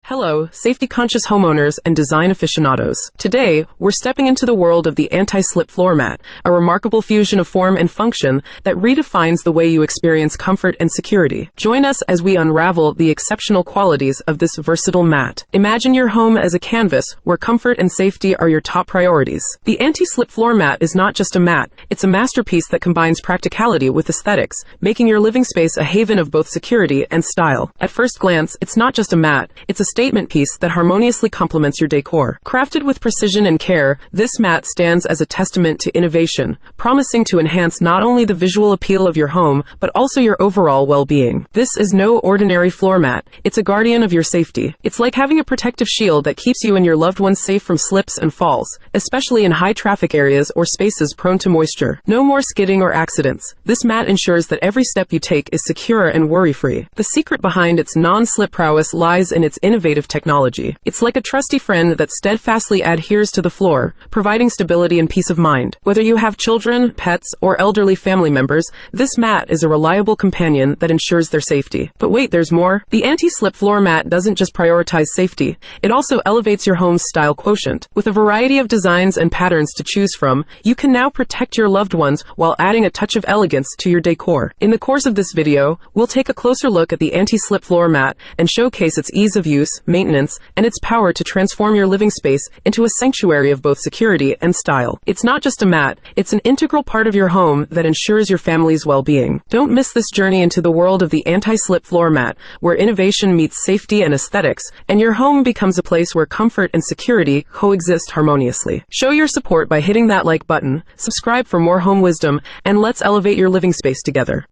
Hello, safety-conscious homeowners and design aficionados. Today, we're stepping into the world of the anti-slip floor mat, a remarkable fusion of form and function that redefines the way you experience comfort and security. Join us as we unravel the exceptional qualities of this versatile mat. Imagine your home as a canvas where comfort and safety are your top priorities. The anti-slip floor mat is not just a mat, it's a masterpiece that combines practicality with aesthetics, making your living space a haven of both security and style. At first glance, it's not just a mat, it's a statement piece that harmoniously complements your decor. Crafted with precision and care, this mat stands as a testament to innovation, promising to enhance not only the visual appeal of your home, but also your overall well-being. This is no ordinary floor mat. It's a guardian of your safety. It's like having a protective shield that keeps you and your loved ones safe from slips and falls, especially in high-traffic areas or spaces prone to moisture. No more skidding or accidents. This mat ensures that every step you take is secure and worry-free. The secret behind its non-slip prowess lies in its innovative technology. It's like a trusty friend that steadfastly adheres to the floor, providing stability and peace of mind. Whether you have children, pets, or elderly family members, this mat is a reliable companion that ensures their safety. But wait, there's more. The anti-slip floor mat doesn't just prioritize safety, it also elevates your home's style quotient. With a variety of designs and patterns to choose from, you can now protect your loved ones while adding a touch of elegance to your decor. In the course of this video, we'll take a closer look at the anti-slip floor mat and showcase its ease of use, maintenance, and its power to transform your living space into a sanctuary of both security and style. It's not just a mat, it's an integral part of your home that ensures your family's well-being. Don't miss this journey into the world of the anti-slip floor mat, where innovation meets safety and aesthetics, and your home becomes a place where comfort and security coexist harmoniously. Show your support by hitting that like button, subscribe for more home wisdom, and let's elevate your living space together.